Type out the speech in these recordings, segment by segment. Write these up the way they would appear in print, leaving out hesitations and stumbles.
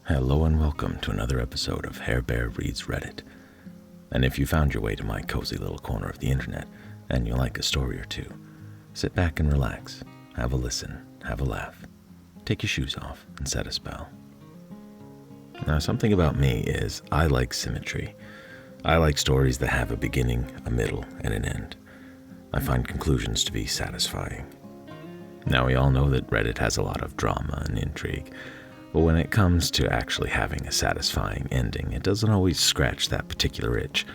Hello and welcome to another episode of Hair Bear Reads Reddit. And if you found your way to my cozy little corner of the internet and you like a story or two, sit back and relax, have a listen, have a laugh, take your shoes off and set a spell. Now, something about me is I like symmetry. I like stories that have a beginning, a middle, and an end. I find conclusions to be satisfying. Now, we all know that Reddit has a lot of drama and intrigue, but when it comes to actually having a satisfying ending, it doesn't always scratch that particular itch,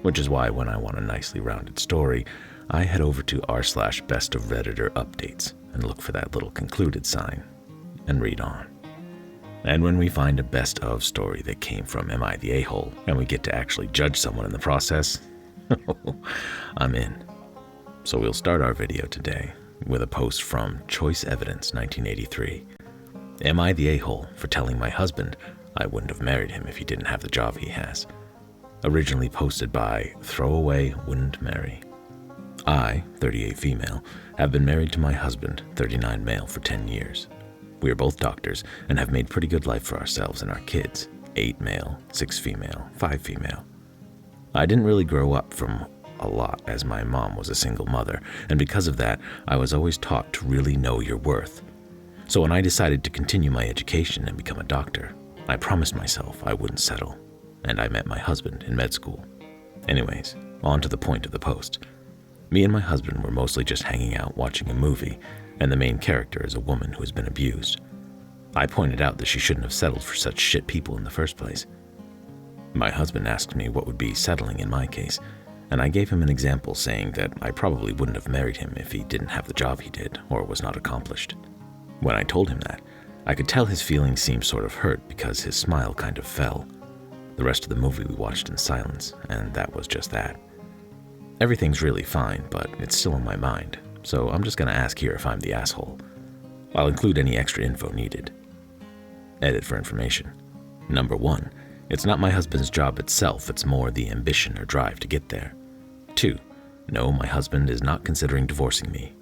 which is why when I want a nicely rounded story, I head over to r/best of Redditor updates and look for that little concluded sign and read on. And when we find a best of story that came from Am I the A-hole and we get to actually judge someone in the process, I'm in. So we'll start our video today with a post from Choice Evidence 1983. Am I the a-hole for telling my husband I wouldn't have married him if he didn't have the job he has? Originally posted by Throwaway Wouldn't Marry. I, 38 female, have been married to my husband, 39 male, for 10 years. We are both doctors and have made pretty good life for ourselves and our kids, 8 male, 6 female, 5 female. I didn't really grow up from a lot as my mom was a single mother, and because of that, I was always taught to really know your worth. So when I decided to continue my education and become a doctor, I promised myself I wouldn't settle, and I met my husband in med school. Anyways, on to the point of the post. Me and my husband were mostly just hanging out watching a movie, and the main character is a woman who has been abused. I pointed out that she shouldn't have settled for such shit people in the first place. My husband asked me what would be settling in my case, and I gave him an example saying that I probably wouldn't have married him if he didn't have the job he did or was not accomplished. When I told him that, I could tell his feelings seemed sort of hurt because his smile kind of fell. The rest of the movie we watched in silence, and that was just that. Everything's really fine, but it's still in my mind, so I'm just gonna ask here if I'm the asshole. I'll include any extra info needed. Edit for information. Number 1, it's not my husband's job itself, it's more the ambition or drive to get there. 2, no, my husband is not considering divorcing me.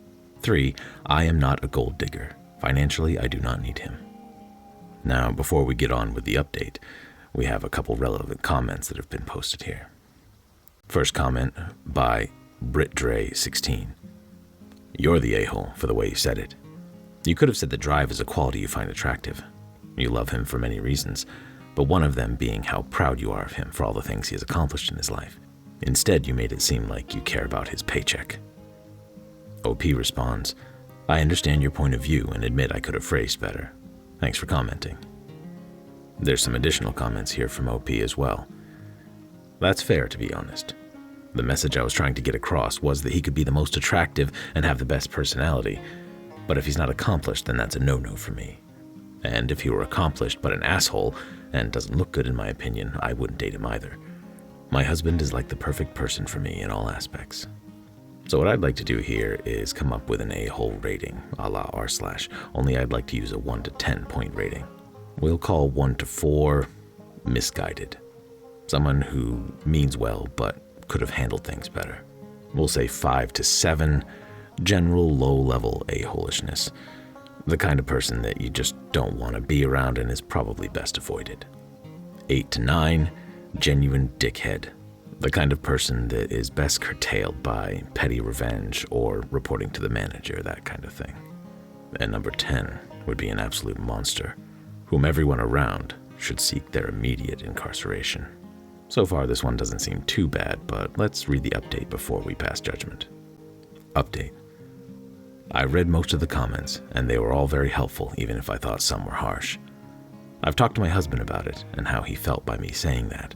3, I am not a gold digger. Financially, I do not need him. Now, before we get on with the update, we have a couple relevant comments that have been posted here. First comment by BritDre16. You're the a-hole for the way you said it. You could have said the drive is a quality you find attractive. You love him for many reasons, but one of them being how proud you are of him for all the things he has accomplished in his life. Instead, you made it seem like you care about his paycheck. OP responds, I understand your point of view and admit I could have phrased better. Thanks for commenting. There's some additional comments here from OP as well. That's fair, to be honest. The message I was trying to get across was that he could be the most attractive and have the best personality, but if he's not accomplished, then that's a no-no for me. And if he were accomplished but an asshole and doesn't look good in my opinion, I wouldn't date him either. My husband is like the perfect person for me in all aspects. So what I'd like to do here is come up with an a-hole rating, a la r/, only I'd like to use a 1 to 10 point rating. We'll call 1 to 4 misguided. Someone who means well but could have handled things better. We'll say 5 to 7 general low-level a-holishness. The kind of person that you just don't want to be around and is probably best avoided. 8 to 9 genuine dickhead. The kind of person that is best curtailed by petty revenge or reporting to the manager, that kind of thing. And number 10 would be an absolute monster, whom everyone around should seek their immediate incarceration. So far, this one doesn't seem too bad, but let's read the update before we pass judgment. Update. I read most of the comments, and they were all very helpful, even if I thought some were harsh. I've talked to my husband about it and how he felt by me saying that.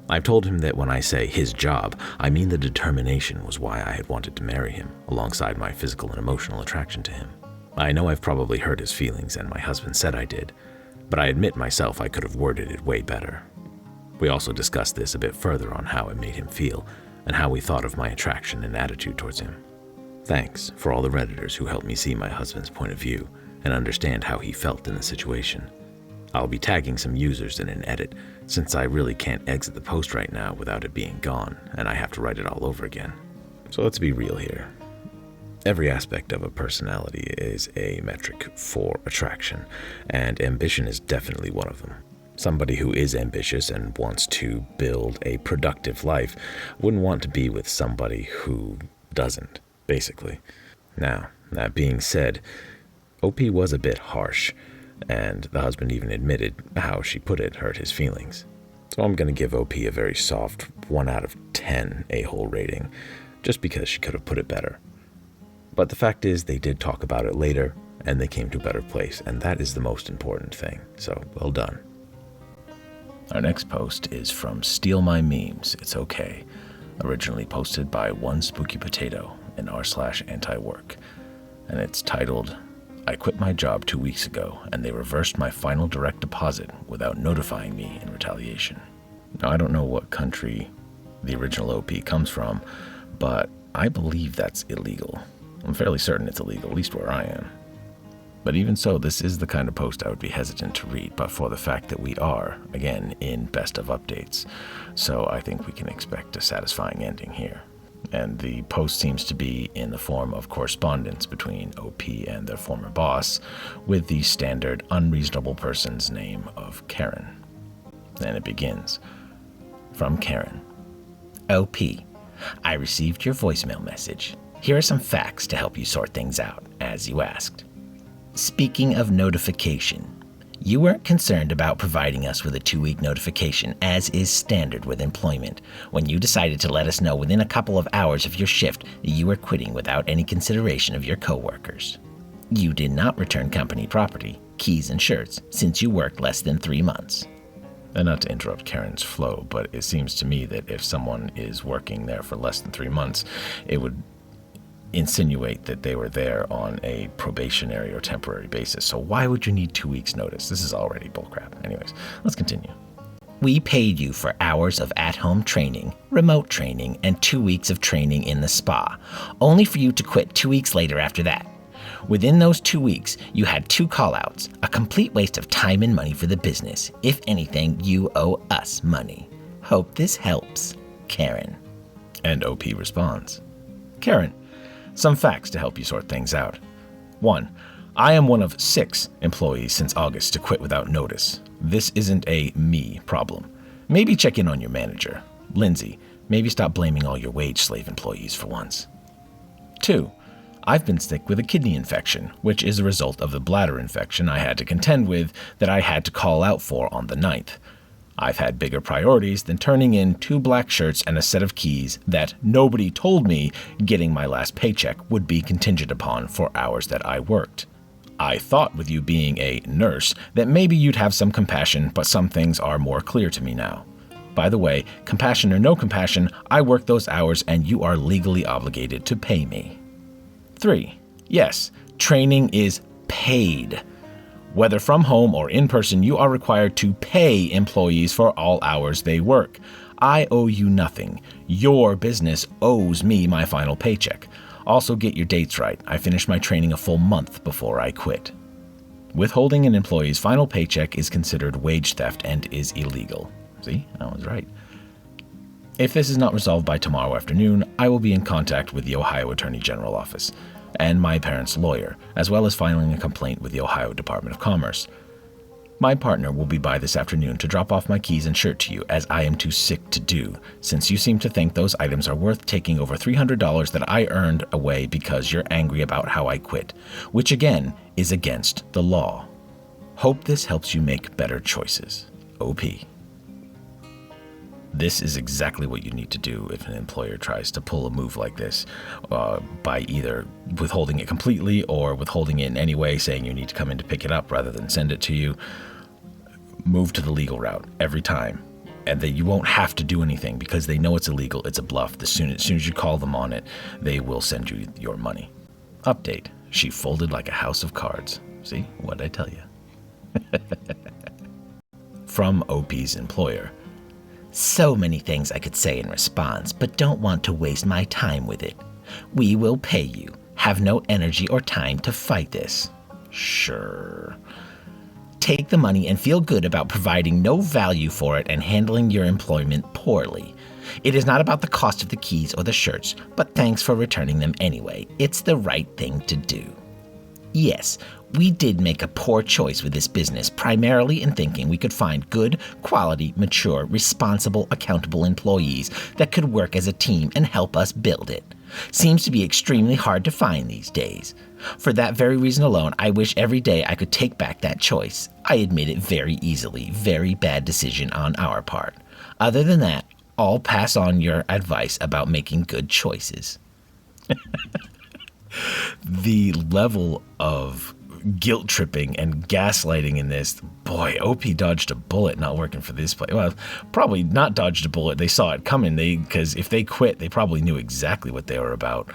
I've told him that when I say his job, I mean the determination was why I had wanted to marry him, alongside my physical and emotional attraction to him. I know I've probably hurt his feelings, and my husband said I did, but I admit myself I could have worded it way better. We also discussed this a bit further on how it made him feel, and how we thought of my attraction and attitude towards him. Thanks for all the Redditors who helped me see my husband's point of view and understand how he felt in the situation. I'll be tagging some users in an edit, since I really can't exit the post right now without it being gone, and I have to write it all over again. So let's be real here. Every aspect of a personality is a metric for attraction, and ambition is definitely one of them. Somebody who is ambitious and wants to build a productive life wouldn't want to be with somebody who doesn't, basically. Now, that being said, OP was a bit harsh, and the husband even admitted how she put it hurt his feelings. So I'm going to give OP a very soft 1 out of 10 a-hole rating, just because she could have put it better. But the fact is, they did talk about it later, and they came to a better place, and that is the most important thing. So, well done. Our next post is from Steal My Memes, It's Okay, originally posted by One Spooky Potato in r/anti-work, and it's titled, I quit my job 2 weeks ago, and they reversed my final direct deposit without notifying me in retaliation. Now, I don't know what country the original OP comes from, but I believe that's illegal. I'm fairly certain it's illegal, at least where I am. But even so, this is the kind of post I would be hesitant to read, but for the fact that we are, again, in best of updates. So I think we can expect a satisfying ending here. And the post seems to be in the form of correspondence between OP and their former boss, with the standard unreasonable person's name of Karen. And it begins, from Karen. OP, I received your voicemail message. Here are some facts to help you sort things out, as you asked. Speaking of notification, you weren't concerned about providing us with a 2-week notification, as is standard with employment, when you decided to let us know within a couple of hours of your shift that you were quitting without any consideration of your coworkers. You did not return company property, keys and shirts, since you worked less than 3 months. And not to interrupt Karen's flow, but it seems to me that if someone is working there for less than 3 months, it would insinuate that they were there on a probationary or temporary basis. So why would you need 2 weeks notice? This is already bullcrap. Anyways, let's continue. We paid you for hours of at-home training, remote training, and 2 weeks of training in the spa, only for you to quit 2 weeks later after that. Within those 2 weeks, you had 2 call-outs, a complete waste of time and money for the business. If anything, you owe us money. Hope this helps. Karen. And OP responds. Karen, some facts to help you sort things out. 1. I am one of 6 employees since August to quit without notice. This isn't a me problem. Maybe check in on your manager. Lindsay, maybe stop blaming all your wage slave employees for once. 2. I've been sick with a kidney infection, which is a result of the bladder infection I had to contend with that I had to call out for on the 9th. I've had bigger priorities than turning in 2 black shirts and a set of keys that nobody told me getting my last paycheck would be contingent upon for hours that I worked. I thought with you being a nurse that maybe you'd have some compassion, but some things are more clear to me now. By the way, compassion or no compassion, I worked those hours and you are legally obligated to pay me. 3. Yes, training is paid. Whether from home or in person, you are required to pay employees for all hours they work. I owe you nothing. Your business owes me my final paycheck. Also, get your dates right. I finished my training a full month before I quit. Withholding an employee's final paycheck is considered wage theft and is illegal. See, I was right. If this is not resolved by tomorrow afternoon, I will be in contact with the Ohio Attorney General Office and my parents' lawyer, as well as filing a complaint with the Ohio Department of Commerce. My partner will be by this afternoon to drop off my keys and shirt to you, as I am too sick to do, since you seem to think those items are worth taking over $300 that I earned away because you're angry about how I quit, which again is against the law. Hope this helps you make better choices. OP. This is exactly what you need to do if an employer tries to pull a move like this, by either withholding it completely or withholding it in any way, saying you need to come in to pick it up rather than send it to you. Move to the legal route every time, and that you won't have to do anything because they know it's illegal. It's a bluff. As soon as you call them on it, they will send you your money. Update. She folded like a house of cards. See, what'd I tell you? From OP's employer. So many things I could say in response, but don't want to waste my time with it. We will pay you. Have no energy or time to fight this. Sure. Take the money and feel good about providing no value for it and handling your employment poorly. It is not about the cost of the keys or the shirts, but thanks for returning them anyway. It's the right thing to do. Yes, we did make a poor choice with this business, primarily in thinking we could find good, quality, mature, responsible, accountable employees that could work as a team and help us build it. Seems to be extremely hard to find these days. For that very reason alone, I wish every day I could take back that choice. I admit it very easily. Very bad decision on our part. Other than that, I'll pass on your advice about making good choices. The level of guilt tripping and gaslighting in this, boy, OP dodged a bullet not working for this play. Well, probably not dodged a bullet. They saw it coming. Because if they quit, they probably knew exactly what they were about.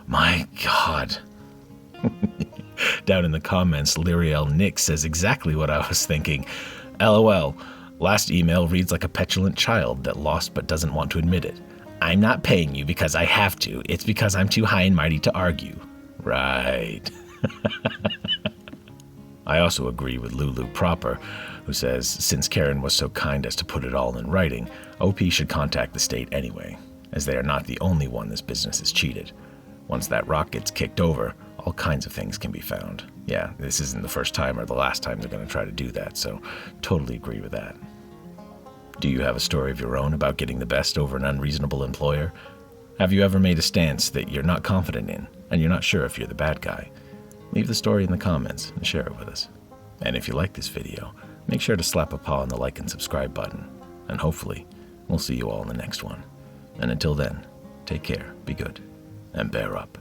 My God. Down in the comments, Lyriel Nick says exactly what I was thinking. LOL. Last email reads like a petulant child that lost but doesn't want to admit it. I'm not paying you because I have to. It's because I'm too high and mighty to argue. Right. I also agree with Lulu Proper, who says, since Karen was so kind as to put it all in writing, OP should contact the state anyway, as they are not the only one this business has cheated. Once that rock gets kicked over, all kinds of things can be found. Yeah, this isn't the first time or the last time they're going to try to do that, so totally agree with that. Do you have a story of your own about getting the best over an unreasonable employer? Have you ever made a stance that you're not confident in, and you're not sure if you're the bad guy? Leave the story in the comments and share it with us. And if you like this video, make sure to slap a paw on the like and subscribe button. And hopefully, we'll see you all in the next one. And until then, take care, be good, and bear up.